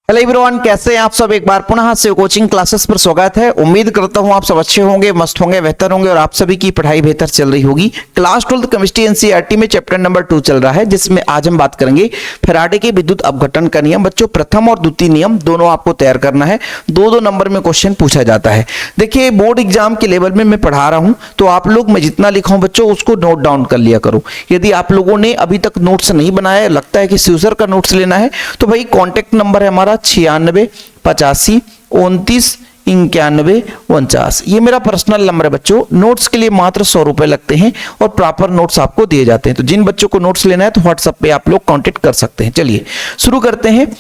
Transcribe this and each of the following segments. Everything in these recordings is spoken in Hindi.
हेलो एवरीवन, कैसे हैं आप सब। एक बार पुनः से कोचिंग क्लासेस पर स्वागत है। उम्मीद करता हूं आप सब अच्छे होंगे, मस्त होंगे, बेहतर होंगे और आप सभी की पढ़ाई बेहतर चल रही होगी। क्लास 12 केमिस्ट्री एनसीईआरटी में चैप्टर नंबर 2 चल रहा है, जिसमें आज हम बात करेंगे फैराडे के विद्युत अपघटन का नियम। बच्चों, प्रथम और द्वितीय नियम दोनों आपको तैयार करना है। दो नंबर में क्वेश्चन पूछा जाता है। देखिए, बोर्ड एग्जाम के लेवल में मैं पढ़ा रहा हूं, तो आप लोग मैं जितना लिखा हूं बच्चों उसको नोट डाउन कर लिया करो। यदि आप लोगों ने अभी तक नोट्स नहीं बनाया, लगता है कि यूजर का नोट्स लेना है, तो भाई कॉन्टेक्ट नंबर है हमारा 96 85 29 91 49। ये मेरा पर्सनल नंबर है बच्चों। नोट्स के लिए मात्र 100 रुपए लगते हैं और प्रॉपर नोट्स आपको दिए जाते हैं। तो जिन बच्चों को नोट्स लेना है तो व्हाट्सएप पे आप लोग कांटेक्ट कर सकते हैं। चलिए शुरू करते हैं।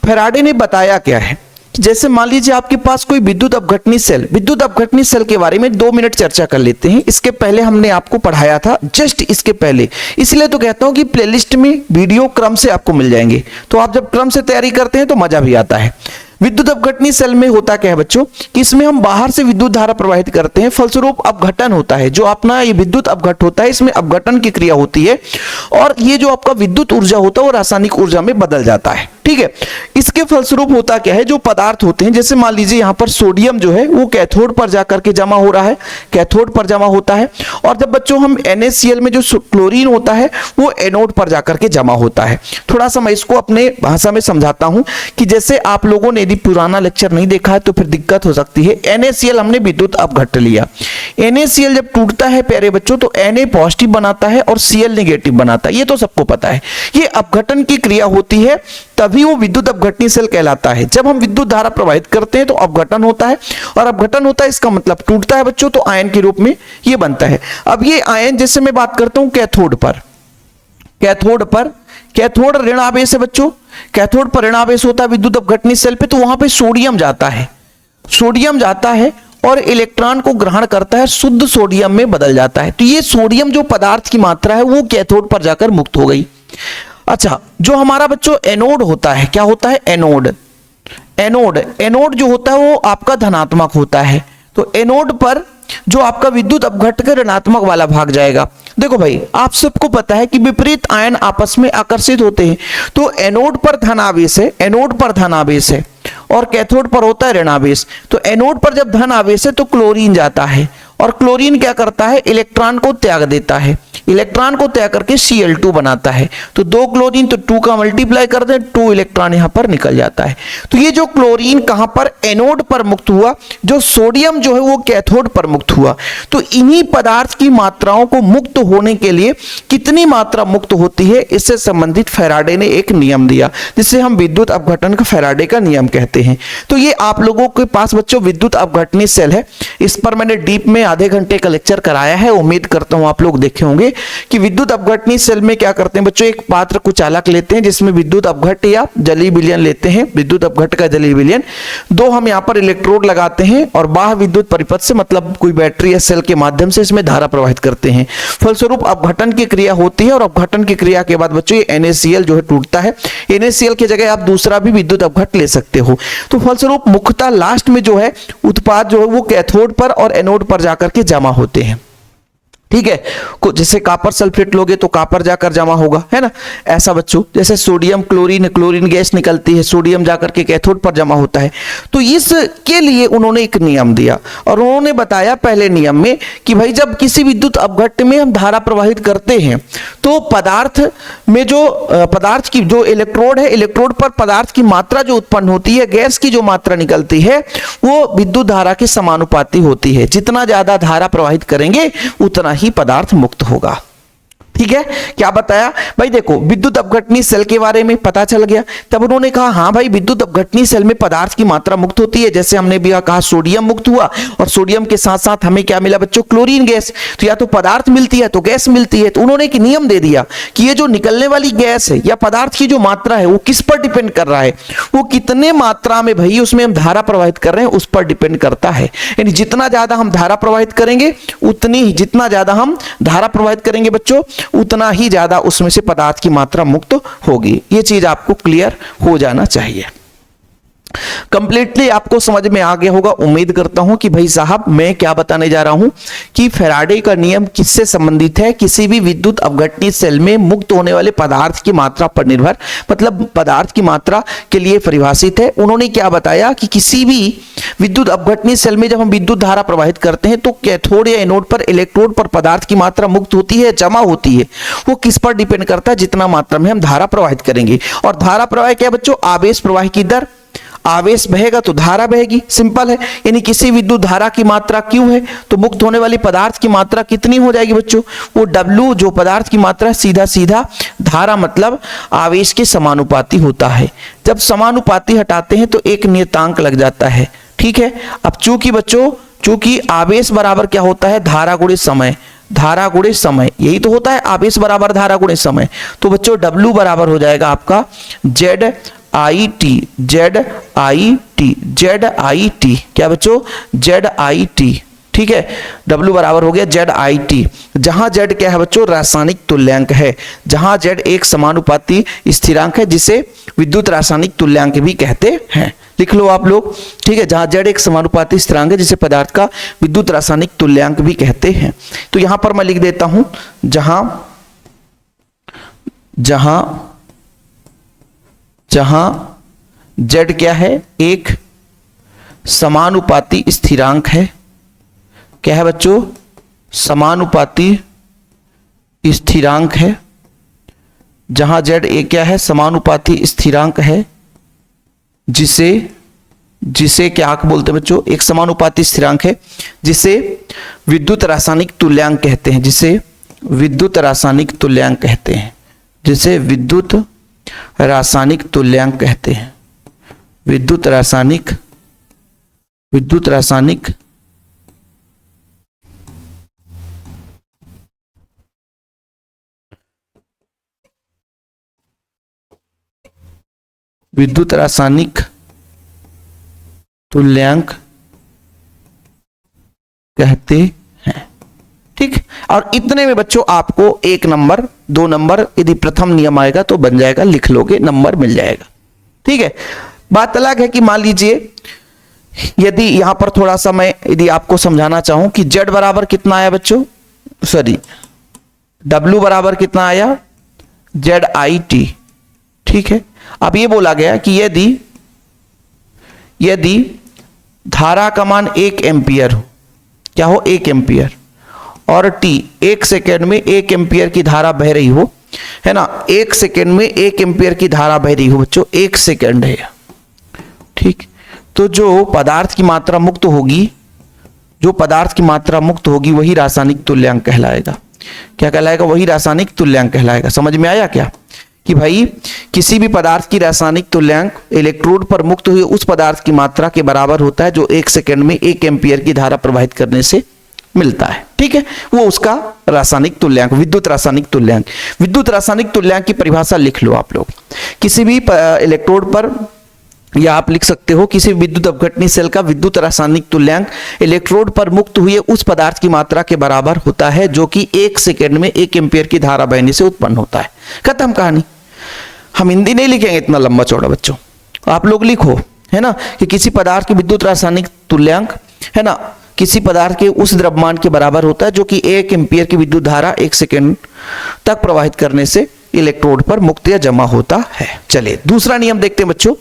फैराडे ने बताया क्या है, जैसे मान लीजिए आपके पास कोई विद्युत अपघटनी सेल के बारे में 2 मिनट चर्चा कर लेते हैं। इसके पहले हमने आपको पढ़ाया था, जस्ट इसके पहले, इसलिए तो कहता हूं कि प्लेलिस्ट में वीडियो क्रम से आपको मिल जाएंगे। तो आप जब क्रम से तैयारी करते हैं तो मजा भी आता है। विद्युत अपघटनी सेल में होता क्या है बच्चों कि इसमें हम बाहर से विद्युत धारा प्रवाहित करते हैं, फलस्वरूप अपघटन होता है। जो अपना ये विद्युत अपघट होता है, इसमें अपघटन की क्रिया होती है और ये जो आपका विद्युत ऊर्जा होता है वो रासायनिक ऊर्जा में बदल जाता है। ठीक है, इसके फलस्वरूप होता क्या है, जो पदार्थ होते हैं, जैसे मान लीजिए यहां पर सोडियम जो है वो कैथोड पर जाकर के जमा हो रहा है, कैथोड पर जमा होता है। और जब बच्चों हम NaCl में जो क्लोरीन होता है वो एनोड पर जाकर के जमा होता है। थोड़ा सा मैं इसको अपने भाषा में समझाता हूं कि जैसे आप लोगों ने यदि पुराना लेक्चर नहीं देखा है तो फिर दिक्कत हो सकती है। NaCl हमने विद्युत अपघट लिया। NaCl जब टूटता है प्यारे बच्चों तो Na पॉजिटिव बनाता है और Cl नेगेटिव बनाता है, ये तो सबको पता है। ये अपघटन की क्रिया होती है, तभी वो विद्युत अपघटनी सेल कहलाता है। जब हम विद्युत धारा प्रवाहित करते हैं तो अपघटन होता है, और अपघटन होता है इसका मतलब टूटता है बच्चों, तो आयन के रूप में ये बनता है। अब ये आयन, जैसे मैं बात करता हूं कैथोड पर, कैथोड ऋण आवेश है बच्चों, कैथोड पर ऋण आवेश होता है विद्युत अपघटनी सेल पे, तो वहां पे सोडियम जाता है और इलेक्ट्रॉन को ग्रहण करता है, शुद्ध सोडियम में बदल जाता है। तो ये सोडियम जो पदार्थ की मात्रा है वो कैथोड पर जाकर मुक्त हो गई। अच्छा, जो हमारा बच्चों एनोड होता है, क्या होता है, एनोड जो होता है वो आपका धनात्मक होता है। तो एनोड पर जो आपका विद्युत अपघट के ऋणात्मक वाला भाग जाएगा। देखो भाई, आप सबको पता है कि विपरीत आयन आपस में आकर्षित होते हैं। तो एनोड पर धन आवेश है और कैथोड पर होता है ऋण आवेश। तो एनोड पर जब धन आवेश है तो क्लोरीन जाता है, और क्लोरीन क्या करता है, इलेक्ट्रॉन को त्याग देता है। इलेक्ट्रॉन को त्याग करके Cl2 बनाता है। तो 2 क्लोरीन, तो 2 का मल्टीप्लाई कर दें, 2 इलेक्ट्रॉन यहां पर निकल जाता है। तो ये जो क्लोरीन कहां पर, एनोड पर मुक्त हुआ, जो सोडियम जो है वो कैथोड पर मुक्त हुआ। तो इन्हीं पदार्थ की मात्राओं को मुक्त होने के लिए कितनी मात्रा मुक्त होती है, इससे संबंधित फैराडे ने एक नियम दिया, जिसे हम विद्युत अपघटन का फैराडे का नियम कहते हैं। तो ये आप लोगों के पास बच्चों विद्युत अपघटनी सेल है। इस पर मैंने डीप में आधे घंटे का लेक्चर कराया है, उम्मीद करता हूं आप लोग देखे होंगे कि विद्युत अपघटनी सेल में क्या करते हैं बच्चों, एक पात्र को चालक लेते हैं जिसमें विद्युत अपघट या जलीय विलयन लेते हैं, विद्युत अपघट का जलीय विलयन। 2 हम यहाँ पर इलेक्ट्रोड लगाते हैं और बाह्य विद्युत परिपथ से, मतलब कोई बैटरी या सेल के माध्यम से इसमें धारा प्रवाहित करते हैं। फलस्वरूप अपघटन की क्रिया होती है और अपघटन की क्रिया के बाद बच्चों ये NaCl जो है टूटता है। NaCl की जगह आप दूसरा भी विद्युत अपघट ले सकते हो। तो फलस्वरूप मुख्यतः लास्ट में जो है उत्पाद जो है वो कैथोड पर और एनोड पर जाकर के जमा होते हैं। ठीक है, जैसे कापर सल्फेट लोगे तो कापर जाकर जमा होगा, है ना। ऐसा बच्चों, जैसे सोडियम क्लोरीन गैस निकलती है, सोडियम जाकर के कैथोड पर जमा होता है। तो इसके लिए उन्होंने एक नियम दिया और उन्होंने बताया पहले नियम में कि भाई जब किसी विद्युत अपघट में हम धारा प्रवाहित करते हैं तो पदार्थ में जो पदार्थ की जो इलेक्ट्रोड है, इलेक्ट्रोड पर पदार्थ की मात्रा जो उत्पन्न होती है, गैस की जो मात्रा निकलती है वो विद्युत धारा के समानुपाती होती है। जितना ज्यादा धारा प्रवाहित करेंगे उतना ही पदार्थ मुक्त होगा। ठीक है, क्या बताया भाई, देखो विद्युत अपघटनी सेल के बारे में पता चल गया। तब उन्होंने कहा हाँ भाई, विद्युत अपघटनी सेल में पदार्थ की मात्रा मुक्त होती है। जैसे हमने भी कहा सोडियम मुक्त हुआ और सोडियम के साथ साथ हमें क्या मिला बच्चों, क्लोरीन गैस। तो या तो पदार्थ मिलती है तो गैस मिलती है। तो उन्होंने एक नियम दे दिया कि ये जो निकलने वाली गैस है या पदार्थ की जो मात्रा है वो किस पर डिपेंड कर रहा है, वो कितने मात्रा में भाई उसमें हम धारा प्रवाहित कर रहे हैं उस पर डिपेंड करता है। यानी जितना ज्यादा हम धारा प्रवाहित करेंगे जितना ज्यादा हम धारा प्रवाहित करेंगे बच्चों उतना ही ज्यादा उसमें से पदार्थ की मात्रा मुक्त होगी। ये चीज आपको क्लियर हो जाना चाहिए। कंप्लीटली आपको समझ में आ गया होगा, उम्मीद करता हूं कि भाई साहब मैं क्या बताने जा रहा हूं कि फैराडे का नियम किससे संबंधित है, किसी भी विद्युत अपघटनीय सेल में मुक्त होने वाले पदार्थ की मात्रा पर निर्भर, मतलब पदार्थ की मात्रा के लिए परिभाषित है। उन्होंने क्या बताया कि किसी भी विद्युत अपघटनीय सेल में जब हम विद्युत धारा प्रवाहित करते हैं तो कैथोड या एनोड पर इलेक्ट्रोड पर पदार्थ की मात्रा मुक्त होती है, जमा होती है, वो किस पर डिपेंड करता है, जितना मात्रा में हम धारा प्रवाहित करेंगे। और धारा प्रवाह क्या बच्चों, आवेश प्रवाह की दर, आवेश बहेगा तो धारा बहेगी, सिंपल है। यानी किसी विद्युत धारा की मात्रा Q है तो मुक्त होने वाली पदार्थ की मात्रा कितनी हो जाएगी बच्चों, वो W जो पदार्थ की मात्रा सीधा सीधा धारा मतलब आवेश के समानुपाती होता है। जब समानुपाती हटाते हैं तो एक नियतांक लग जाता है, ठीक है। अब चूंकि बच्चों, चूंकि आवेश बराबर क्या होता है, धारा गुणे समय, धारा गुणे समय, यही तो होता है आवेश बराबर धारा गुणे समय। तो बच्चों W बराबर हो जाएगा आपका Z I T, Z I T, Z I T, क्या बच्चों, जेड आई टी, ठीक है। W बराबर हो गया जेड आई टी, जहां Z क्या है बच्चों, रासायनिक तुल्यांक है, जहां Z एक समानुपाती स्थिरांक है जिसे विद्युत रासायनिक तुल्यांक भी कहते हैं। लिख लो आप लोग, ठीक है, जहां Z एक समानुपाती स्थिरांक है जिसे पदार्थ का विद्युत रासायनिक तुल्यांक भी कहते हैं। तो यहां पर मैं लिख देता हूं, जहां जहां जहां Z क्या है, एक समानुपाती स्थिरांक है, क्या है बच्चों, समानुपाती स्थिरांक है, जहां Z एक क्या है, समानुपाती स्थिरांक है, जिसे क्या बोलते हैं बच्चों, एक समानुपाती स्थिरांक है जिसे विद्युत रासायनिक तुल्यांक कहते हैं, जिसे विद्युत रासायनिक तुल्यांक कहते हैं, जिसे विद्युत रासायनिक तुल्यांक कहते हैं, विद्युत रासायनिक विद्युत रासायनिक तुल्यांक कहते हैं, ठीक। और इतने में बच्चों आपको 1 नंबर 2 नंबर यदि प्रथम नियम आएगा तो बन जाएगा, लिख लोगे, नंबर मिल जाएगा, ठीक है। बात अलग है कि मान लीजिए यदि यहां पर थोड़ा सा मैं यदि आपको समझाना चाहूं कि Z बराबर कितना आया बच्चों, सॉरी W बराबर कितना आया, जेड आई टी, ठीक है। अब ये बोला गया कि यदि धारा का मान 1 एम्पियर हो, क्या हो, 1 एम्पियर, और T 1 सेकेंड में 1 एम्पियर की धारा बह रही हो, है ना, 1 सेकेंड में 1 एम्पियर की धारा बह रही हो बच्चों, 1 सेकेंड है, ठीक। तो जो पदार्थ की मात्रा मुक्त होगी, जो पदार्थ की मात्रा मुक्त होगी वही रासायनिक तुल्यांक कहलाएगा। क्या कहलाएगा, वही रासायनिक तुल्यांक कहलाएगा। समझ में आया क्या, कि भाई किसी भी पदार्थ की रासायनिक तुल्यांक इलेक्ट्रोड पर मुक्त हुए उस पदार्थ की मात्रा के बराबर होता है जो 1 सेकेंड में 1 एम्पियर की धारा प्रवाहित करने से मिलता है, ठीक है। वो उसका रासायनिक तुल्यांक, विद्युत रासायनिक तुल्यांक। विद्युत रासायनिक तुल्यांक की परिभाषा लिख लो आप लोग, किसी भी इलेक्ट्रोड पर, या आप लिख सकते हो किसी विद्युत अपघटनीय सेल का विद्युत रासायनिक तुल्यांक इलेक्ट्रोड पर मुक्त हुए उस पदार्थ की मात्रा के बराबर होता है जो कि 1 सेकेंड में 1 एम्पियर की धारा बहने से उत्पन्न होता है। खत्म कहानी। हम हिंदी नहीं लिखेंगे इतना लंबा चौड़ा बच्चों, आप लोग लिखो, है ना, कि किसी पदार्थ की विद्युत रासायनिक तुल्यांक, है ना, किसी पदार्थ के उस द्रव्यमान के बराबर होता है जो कि 1 एम्पियर की विद्युत धारा 1 सेकेंड तक प्रवाहित करने से इलेक्ट्रोड पर मुक्त या जमा होता है। चलिए दूसरा नियम देखते हैं बच्चों।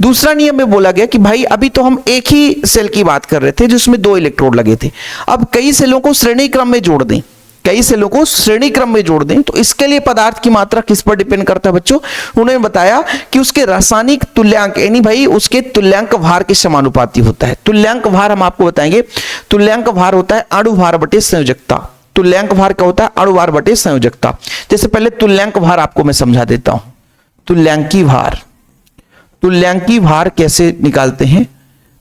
दूसरा नियम में बोला गया कि भाई अभी तो हम एक ही सेल की बात कर रहे थे जिसमें 2 इलेक्ट्रोड लगे थे, अब कई सेलों को श्रेणी क्रम में जोड़ दें, कई सेलों को श्रेणी क्रम में जोड़ दें, तो इसके लिए पदार्थ की मात्रा किस पर डिपेंड करता है बच्चों, उन्होंने बताया कि उसके रासायनिक तुल्यांक, यानी भाई उसके तुल्यांक भार के समानुपाती होता है। तुल्यांक भार हम आपको बताएंगे, तुल्यांक भार होता है अणु भार बटे संयोजकता। तुल्यांक भार क्या होता है, अणु भार बटे संयोजकता। जैसे पहले तुल्यांक भार आपको मैं समझा देता हूं, तुल्यांकी भार, तुल्यांकी भार कैसे निकालते हैं।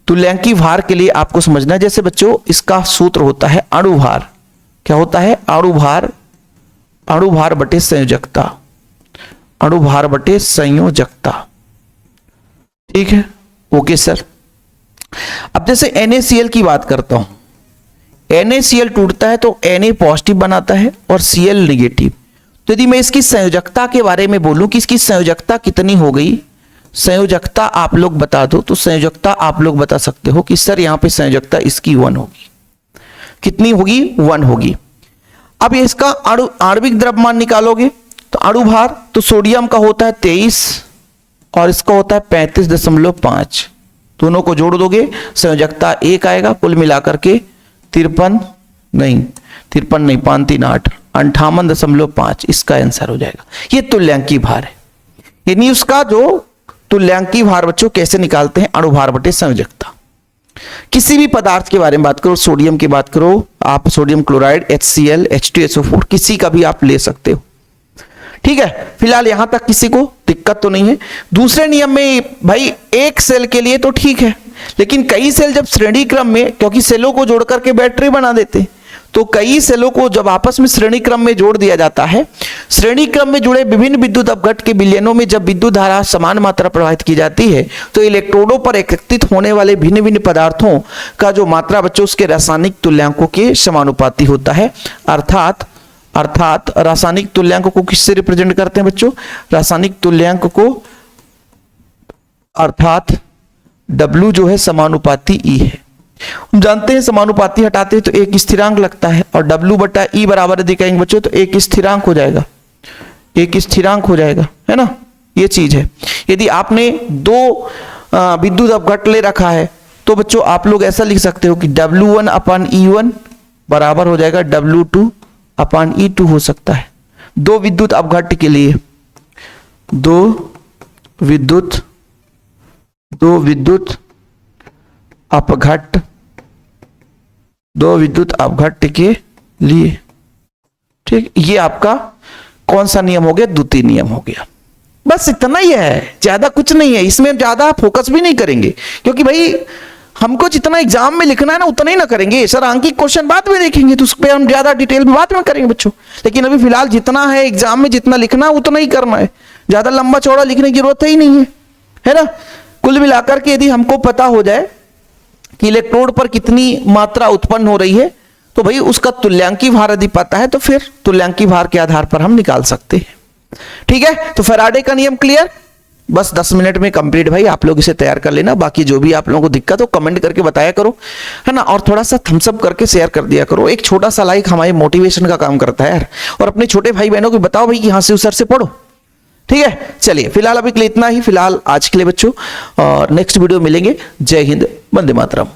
तुल्यांकी भार के लिए आपको समझना है, जैसे बच्चों इसका सूत्र होता है अणु भार, क्या होता है, अणु भार, अणु भार बटे संयोजकता, अणु भार बटे संयोजकता, ठीक है, ओके सर। अब जैसे NaCl की बात करता हूं, NaCl टूटता है तो Na पॉजिटिव बनाता है और Cl निगेटिव। तो यदि मैं इसकी संयोजकता के बारे में बोलूं कि इसकी संयोजकता कितनी हो गई, संयोजकता आप लोग बता दो, तो संयोजकता आप लोग बता सकते हो कि सर यहां पे संयोजकता इसकी 1 होगी। कितनी होगी? 1 होगी। अब इसका आणविक द्रव्यमान निकालोगे तो अणु भार, तो सोडियम का होता है 23 और इसका होता है 35.5। दोनों को जोड़ दोगे संयोजकता 1 आएगा, कुल मिलाकर के 53 नहीं 5 3 8 58.5 इसका आंसर हो जाएगा। ये तुल्यांकी भार है। यानी उसका जो तुल्यांकी भार बच्चों कैसे निकालते हैं? अणु भार बटे संयोजकता। किसी भी पदार्थ के बारे में बात करो, सोडियम की बात करो आप, सोडियम क्लोराइड HCl H2SO4 किसी का भी आप ले सकते हो। ठीक है, फिलहाल यहां तक किसी को दिक्कत तो नहीं है। दूसरे नियम में भाई एक सेल के लिए तो ठीक है, लेकिन कई सेल जब श्रेणी क्रम में, क्योंकि सेलों को जोड़ करके बैटरी बना देते हैं, तो कई सेलों को जब आपस में श्रेणी क्रम में जोड़ दिया जाता है, श्रेणी क्रम में जुड़े विभिन्न विद्युत अपघट के विलयनों में जब विद्युत धारा समान मात्रा प्रवाहित की जाती है, तो इलेक्ट्रोडों पर एकत्रित होने वाले भिन्न भिन्न पदार्थों का जो मात्रा बच्चों उसके रासायनिक तुल्यांकों के समानुपाती होता है। अर्थात रासायनिक तुल्यांक को किससे रिप्रेजेंट करते हैं बच्चों? रासायनिक तुल्यांक को अर्थात W जो है समानुपाती E है। हम जानते हैं समानुपाती हटाते हैं तो एक स्थिरांक लगता है, और W बटा E बराबर यदि कहेंगे बच्चों तो एक स्थिरांक हो जाएगा, एक स्थिरांक हो जाएगा, है ना। ये चीज है। यदि आपने 2 विद्युत अपघट ले रखा है तो बच्चों आप लोग ऐसा लिख सकते हो कि W1 अपान E1 बराबर हो जाएगा W2 अपान E2 हो सकता है। 2 विद्युत अपघट के लिए 2 विद्युत अपघट के लिए, ठीक। ये आपका कौन सा नियम हो गया? द्वितीय नियम हो गया। बस इतना ही है, ज्यादा कुछ नहीं है। इसमें ज्यादा फोकस भी नहीं करेंगे, क्योंकि भाई हमको जितना एग्जाम में लिखना है ना उतना ही ना करेंगे। सर आंकिक क्वेश्चन बाद में देखेंगे तो उस पर हम ज्यादा डिटेल में बाद में करेंगे बच्चों, लेकिन अभी फिलहाल जितना है एग्जाम में जितना लिखना है उतना ही करना है। ज्यादा लंबा चौड़ा लिखने की जरूरत ही नहीं है ना। कुल मिलाकर के यदि हमको पता हो जाए कि इलेक्ट्रोड पर कितनी मात्रा उत्पन्न हो रही है, तो भाई उसका तुल्यांकी भार यदि पता है तो फिर तुल्यांकी भार के आधार पर हम निकाल सकते हैं। ठीक है, तो फैराडे का नियम क्लियर, बस 10 मिनट में कंप्लीट। भाई आप लोग इसे तैयार कर लेना, बाकी जो भी आप लोगों को दिक्कत हो कमेंट करके बताया करो, है ना। और थोड़ा सा थम्स अप करके शेयर कर दिया करो। एक छोटा सा लाइक हमारे मोटिवेशन का काम करता है यार। और अपने छोटे भाई बहनों को बताओ भाई कि यहाँ से उस सर से पढ़ो। ठीक है, चलिए फिलहाल अभी के लिए इतना ही, फिलहाल आज के लिए बच्चों, और नेक्स्ट वीडियो मिलेंगे। जय हिंद, वंदे मातरम।